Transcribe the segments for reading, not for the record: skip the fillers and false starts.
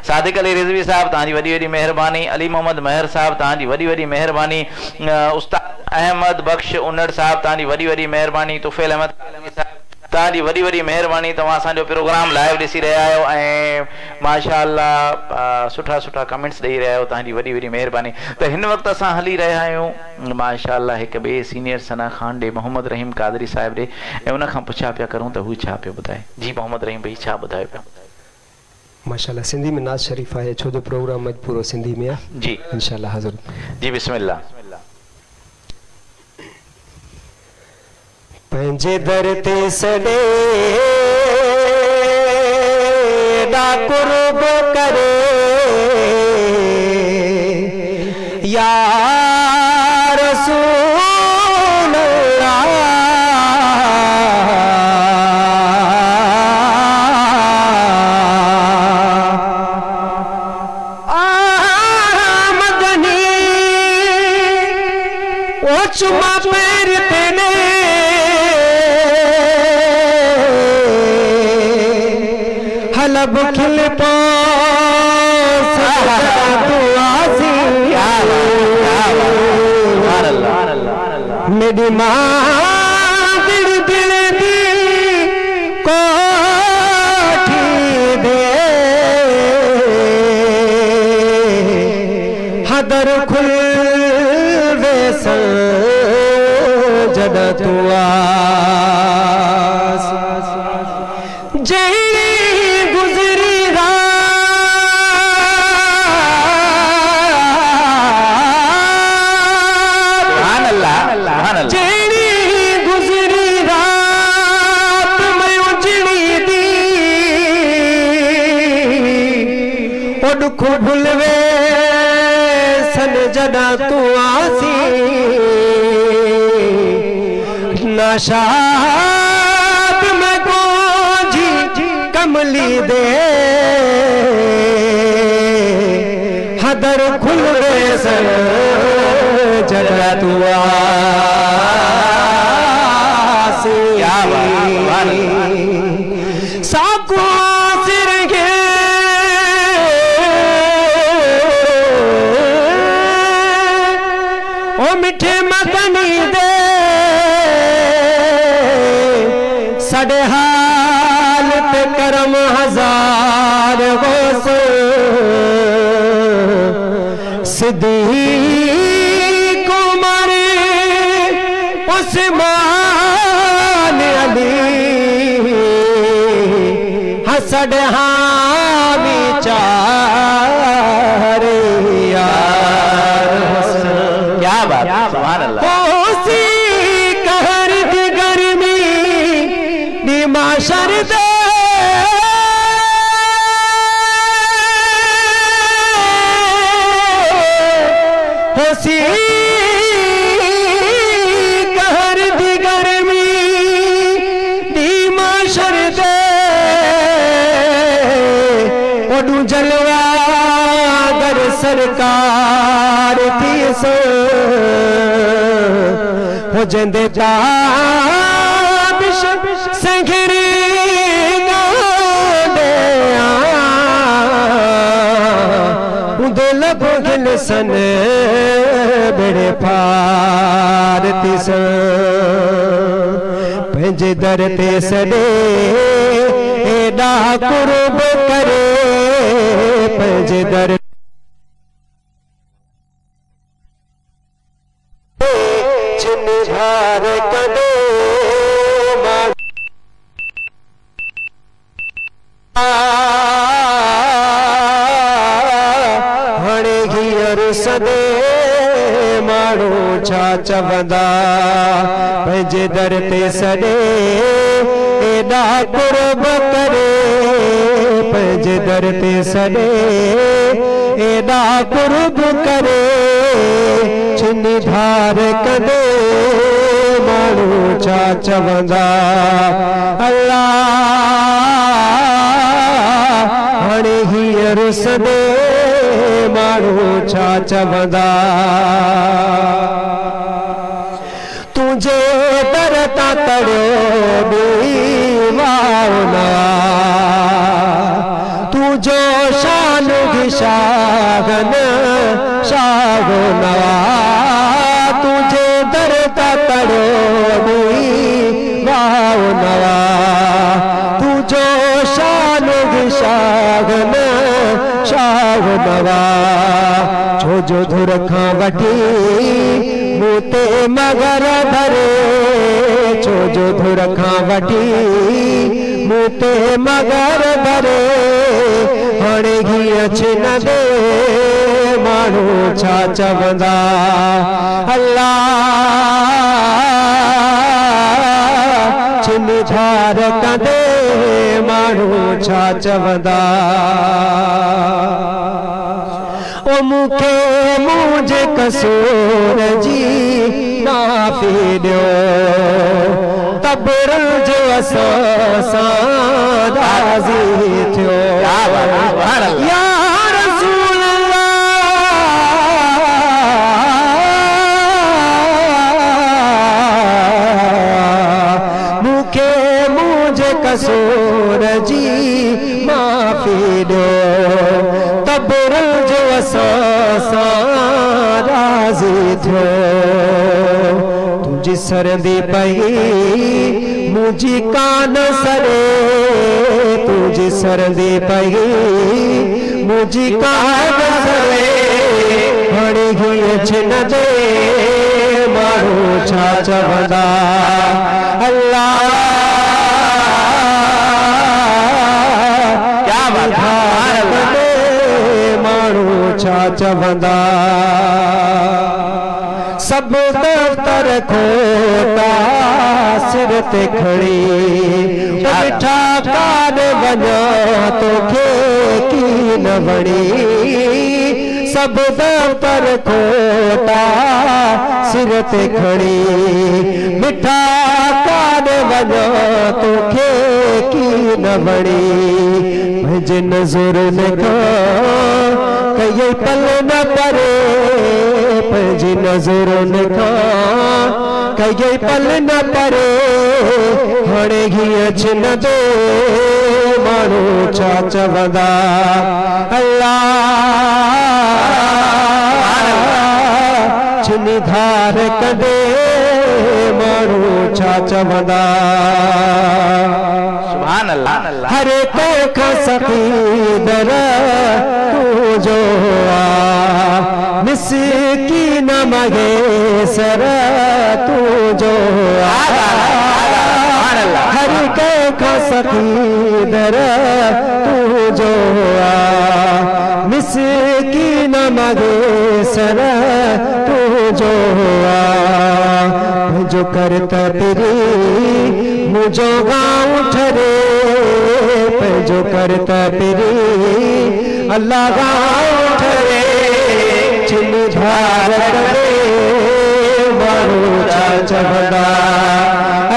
सादिक अली रिजवी साहब तव्हांजी वॾी वॾी महिरबानी। अली मोहम्मद महर साहब तव्हांजी वॾी वॾी महिरबानी। उस्ताद अहमद बख्श उन्नड़ साहब तव्हांजी वॾी वॾी महिरबानी। तुफ़ैल अहमद तव्हांजी वॾी वॾी महिरबानी। तव्हां असांजो प्रोग्राम लाइव ॾिसी रहिया आहियो ऐं माशाअल्लाह सुठा सुठा कमेंट्स ॾेई रहिया आहियो। तव्हांजी वॾी वॾी महिरबानी। त हिन वक़्तु असां हली रहिया आहियूं माशाअल्लाह हिक ॿिए सीनियर सना ख़ान ॾे, मोहम्मद रहीम कादरी साहिब ॾे, ऐं उनखां पुछा पिया करूं त हू छा पियो ॿुधाए। जी मोहम्मद रहीम भाई छा ॿुधायो पिया? माशाअल्लाह सिंधी में नाज़ शरीफ है, छो जो प्रोग्राम अज पूरो सिंधी में है। जी इंशाअल्लाह हाज़िर। जी बिस्मिल्लाह। पंहिंजे दर ते सॾे ॾा कुर्ब करे या रसूल अल्लाह, मदनी ओ चुमा पैर तेने हलब खिल पो मेरी माँ दिल दिल दी कोठी दे हदर खुल वेसल जद तुआ दुखो भुलवे सन जदा तू आसी नशात में गोजी कमली दे हदर खुलवे सन जदा तू आसी साको मिठे मदनी दे सड़े हाल पे करम हजार होस सिद्दीक उमर उस्मान अली हसड़ हामी चार क्या बात, सुभान अल्लाह। होसी कहर दी गर्मी दी माशर दे होसी कहर दी गर्मी दी माशर दे ओडू जलवा गर सरकार थी सो हो जंदे ताबिश संघरी गांडे उदे लबो गिल सन बेड़े फारती सन पंहिंजे दर ते सॾे एॾा कुर्ब करे पंहिंजे दर निधार कदे हणे हींअर सदे माण्हू छा चवंदा पंहिंजे दर ते सॾे एॾा कुर्ब करे पंहिंजे दर ते सॾे एॾा कुर्ब करे छिनी धार कदे माण्हू छा चवंदा अल्लाह हाणे हींअर सॾे माण्हू छा चवंदा तुंहिंजे दर तां तड़ियो दीवाना तुंहिंजो शान शागन शागो नवा तुझे दरता तड़ो वाव नवा तुझो शानुग शागन शागो नवा छोजो धुर खां वठी मूते मगर धरे छोजो धुर खां वठी मूते मगर धरे हाणे घी अचे न दे माण्हू छा चवंदा अल्लाह छिन धार कंदे माण्हू छा चवंदा ओ मूंखे मुंहिंजे कसूर जी माफ़ी ॾियो तबर जो असां सां राज़ी थियो या रसूल अल्लाह मूंखे मुंहिंजे कसूर जी माफ़ी ॾियो तबर जो असां सां राज़ी थियो तुंहिंजी सरंदी पई मुझी कान सरे तुझी सरंदी पई मुझी कान सरे हाणे घी छिन दे माण्हू छा चवंदा अल्लाह क्या बात माण्हू छा चवंदा सब दफ्तर खोटा सिर ते खड़ी मिठा कान वञा तोखे की न वणी सब दफ्तर खोटा सिर ते खड़ी मिठा कान वञा तोखे की न वणी मुंहिंजे नज़ुरनि खां कई पल न परे पंहिंजी नज़ुरनि खां कई पल न परे हाणे घी छिन दे माण्हू छा चवंदा अल्लाह छिनी धार कंदे माण्हू छा चवंदा सुभान अल्लाह हर तंहिंखां सफ़ीदर तूं जो आ मिसकीन मगे सर तूं जो हर कंहिंखां सफ़ीदर तूं जो आ मिसकीन मगे सर तूं जो आ जो करता तेरी मुझो गाँव ठरे जो करता तेरी अल्लाह गाँव ठरे छिन धार करे माण्हू छा चवंदा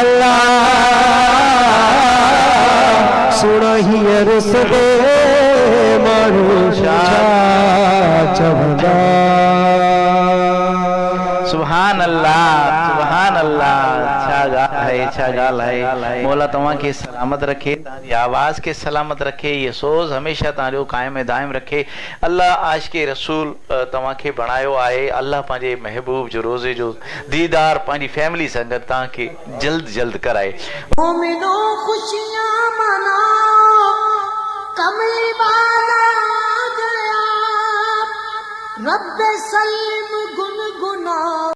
अल्लाह सुण हीअ रुस दे माण्हू छा चवंदा सुभान अल्लाह छा ॻाल्हि आहे मौला तव्हांखे सलामत रखे तव्हांजी आवाज़ खे सलामत रखे ये सोज़ हमेशह तव्हांजो क़ाइम ऐं दाइम रखे अल्लाह आशिक़े रसूल तव्हांखे बणायो आहे अल्लाह पंहिंजे महबूब जो रोज़े जो दीदार पंहिंजी फैमिली संगत तव्हांखे जल्द कराए मोमिनो खुशियां मनाओ कमली वाला गया रब सल्लम